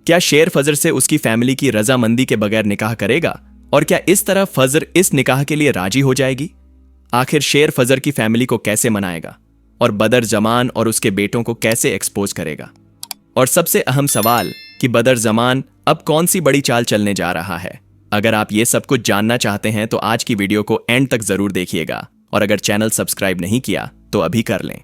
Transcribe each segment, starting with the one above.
क्या शेर फजर से उसकी फैमिली की रजामंदी के बगैर निकाह करेगा? और क्या इस तरह फजर इस निकाह के लिए राजी हो जाएगी? आखिर शेर फजर की फैमिली को कैसे मनाएगा और बदर जमान और उसके बेटों को कैसे एक्सपोज करेगा? और सबसे अहम सवाल कि बदर जमान अब कौन सी बड़ी चाल चलने जा रहा है? अगर आप ये सब कुछ जानना चाहते हैं तो आज की वीडियो को एंड तक जरूर देखिएगा, और अगर चैनल सब्सक्राइब नहीं किया तो अभी कर लें।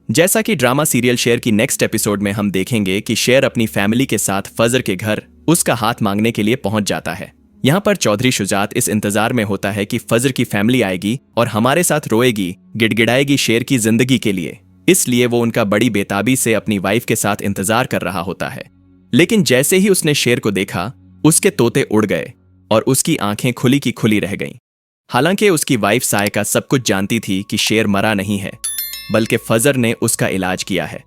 जैसा कि ड्रामा सीरियल शेर की नेक्स्ट एपिसोड में हम देखेंगे कि शेर अपनी फैमिली के साथ फजर के घर उसका हाथ मांगने के लिए पहुंच जाता है। यहाँ पर चौधरी शुजात इस इंतजार में होता है कि फजर की फैमिली आएगी और हमारे साथ रोएगी, गिड़गिड़ाएगी शेर की जिंदगी के लिए। इसलिए वो उनका बड़ी बेताबी से अपनी वाइफ के साथ इंतजार कर रहा होता है। लेकिन जैसे ही उसने शेर को देखा, उसके तोते उड़ गए और उसकी आंखें खुली की खुली रह गईं। हालांकि उसकी वाइफ सायका सब कुछ जानती थी कि शेर मरा नहीं है, बल्कि फजर ने उसका इलाज किया है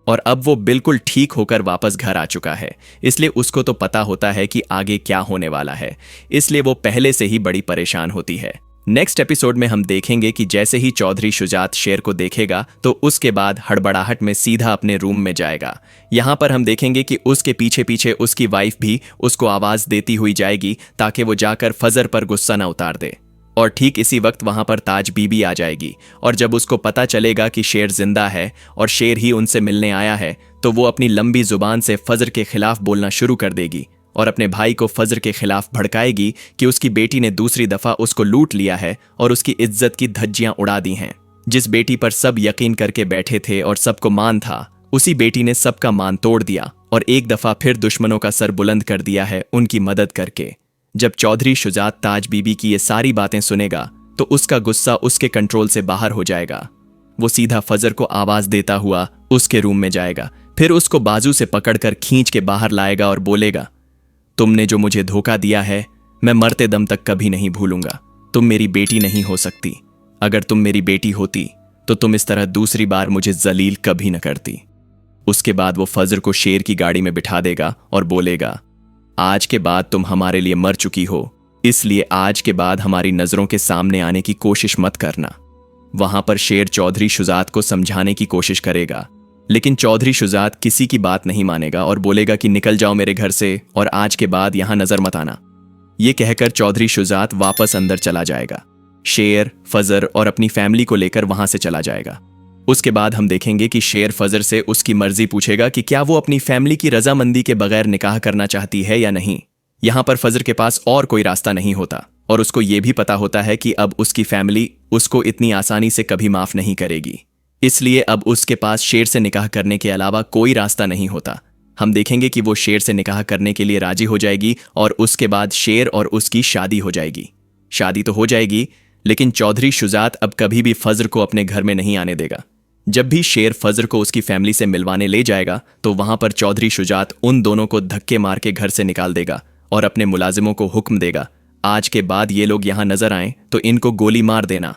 और अब वो बिल्कुल ठीक होकर वापस घर आ चुका है। इसलिए उसको तो पता होता है कि आगे क्या होने वाला है, इसलिए वो पहले से ही बड़ी परेशान होती है। नेक्स्ट एपिसोड में हम देखेंगे कि जैसे ही चौधरी शुजात शेर को देखेगा तो उसके बाद हड़बड़ाहट में सीधा अपने रूम में जाएगा। यहाँ पर हम देखेंगे कि उसके पीछे पीछे उसकी वाइफ भी उसको आवाज देती हुई जाएगी ताकि वो जाकर फजर पर गुस्सा न उतार दे। और ठीक इसी वक्त वहां पर ताज बीबी आ जाएगी और जब उसको पता चलेगा कि शेर जिंदा है और शेर ही उनसे मिलने आया है तो वो अपनी लंबी जुबान से फजर के खिलाफ बोलना शुरू कर देगी और अपने भाई को फजर के खिलाफ भड़काएगी कि उसकी बेटी ने दूसरी दफा उसको लूट लिया है और उसकी इज्जत की धज्जियां उड़ा दी हैं। जिस बेटी पर सब यकीन करके बैठे थे और सबको मान था, उसी बेटी ने सबका मान तोड़ दिया और एक दफा फिर दुश्मनों का सर बुलंद कर दिया है उनकी मदद करके। जब चौधरी शुजात ताज बीबी की ये सारी बातें सुनेगा तो उसका गुस्सा उसके कंट्रोल से बाहर हो जाएगा। वो सीधा फजर को आवाज देता हुआ उसके रूम में जाएगा, फिर उसको बाजू से पकड़कर खींच के बाहर लाएगा और बोलेगा, तुमने जो मुझे धोखा दिया है मैं मरते दम तक कभी नहीं भूलूंगा। तुम मेरी बेटी नहीं हो सकती। अगर तुम मेरी बेटी होती तो तुम इस तरह दूसरी बार मुझे जलील कभी न करती। उसके बाद वो फजर को शेर की गाड़ी में बिठा देगा और बोलेगा, आज के बाद तुम हमारे लिए मर चुकी हो, इसलिए आज के बाद हमारी नजरों के सामने आने की कोशिश मत करना। वहां पर शेर चौधरी शुजात को समझाने की कोशिश करेगा, लेकिन चौधरी शुजात किसी की बात नहीं मानेगा और बोलेगा कि निकल जाओ मेरे घर से और आज के बाद यहां नजर मत आना। ये कहकर चौधरी शुजात वापस अंदर चला जाएगा। शेर, फजर और अपनी फैमिली को लेकर वहां से चला जाएगा। उसके बाद हम देखेंगे कि शेर फजर से उसकी मर्जी पूछेगा कि क्या वो अपनी फैमिली की रजामंदी के बगैर निकाह करना चाहती है या नहीं। यहां पर फजर के पास और कोई रास्ता नहीं होता और उसको ये भी पता होता है कि अब उसकी फैमिली उसको इतनी आसानी से कभी माफ नहीं करेगी। इसलिए अब उसके पास शेर से निकाह करने के अलावा कोई रास्ता नहीं होता। हम देखेंगे कि वो शेर से निकाह करने के लिए राजी हो जाएगी और उसके बाद शेर और उसकी शादी हो जाएगी। शादी तो हो जाएगी, लेकिन चौधरी शुजात अब कभी भी फजर को अपने घर में नहीं आने देगा। जब भी शेर फजर को उसकी फैमिली से मिलवाने ले जाएगा तो वहां पर चौधरी शुजात उन दोनों को धक्के मार के घर से निकाल देगा और अपने मुलाजिमों को हुक्म देगा, आज के बाद ये लोग यहां नजर आएं तो इनको गोली मार देना।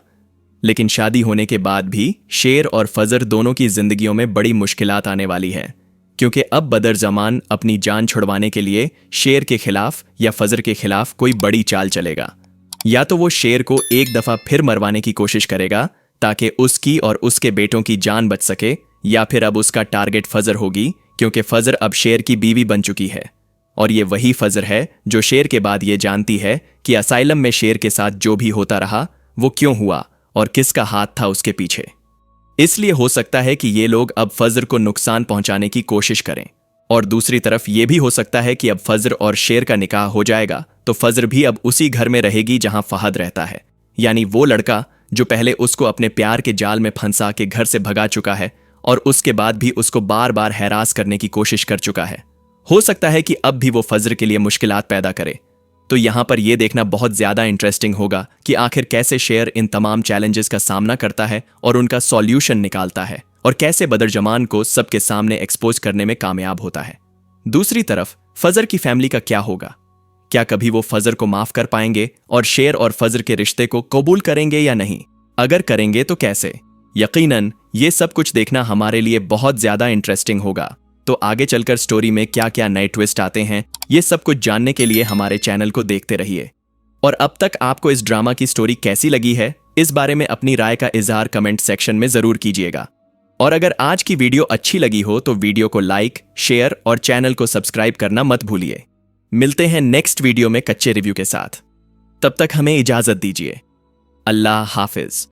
लेकिन शादी होने के बाद भी शेर और फजर दोनों की जिंदगियों में बड़ी मुश्किलात आने वाली है, क्योंकि अब बदर जमान अपनी जान छुड़वाने के लिए शेर के खिलाफ या फजर के खिलाफ कोई बड़ी चाल चलेगा। या तो वो शेर को एक दफा फिर मरवाने की कोशिश करेगा ताकि उसकी और उसके बेटों की जान बच सके, या फिर अब उसका टारगेट फजर होगी, क्योंकि फजर अब शेर की बीवी बन चुकी है और ये वही फजर है जो शेर के बाद ये जानती है कि असाइलम में शेर के साथ जो भी होता रहा वो क्यों हुआ और किसका हाथ था उसके पीछे। इसलिए हो सकता है कि ये लोग अब फजर को नुकसान पहुंचाने की कोशिश करें, और दूसरी तरफ ये भी हो सकता है कि अब फजर और शेर का निकाह हो जाएगा तो फजर भी अब उसी घर में रहेगी जहां फहद रहता है, यानी वो लड़का जो पहले उसको अपने प्यार के जाल में फंसा के घर से भगा चुका है और उसके बाद भी उसको बार बार हैरास करने की कोशिश कर चुका है। हो सकता है कि अब भी वो फजर के लिए मुश्किलात पैदा करे। तो यहां पर यह देखना बहुत ज्यादा इंटरेस्टिंग होगा कि आखिर कैसे शेर इन तमाम चैलेंजेस का सामना करता है और उनका सॉल्यूशन निकालता है, और कैसे बदर जमान को सबके सामने एक्सपोज करने में कामयाब होता है। दूसरी तरफ फजर की फैमिली का क्या होगा? क्या कभी वो फजर को माफ कर पाएंगे और शेर और फजर के रिश्ते को कबूल करेंगे या नहीं? अगर करेंगे तो कैसे? यकीनन ये सब कुछ देखना हमारे लिए बहुत ज्यादा इंटरेस्टिंग होगा। तो आगे चलकर स्टोरी में क्या क्या नए ट्विस्ट आते हैं, ये सब कुछ जानने के लिए हमारे चैनल को देखते रहिए। और अब तक आपको इस ड्रामा की स्टोरी कैसी लगी है, इस बारे में अपनी राय का इजहार कमेंट सेक्शन में जरूर कीजिएगा। और अगर आज की वीडियो अच्छी लगी हो तो वीडियो को लाइक, शेयर और चैनल को सब्सक्राइब करना मत भूलिए। मिलते हैं नेक्स्ट वीडियो में कच्चे रिव्यू के साथ। तब तक हमें इजाजत दीजिए। अल्लाह हाफिज।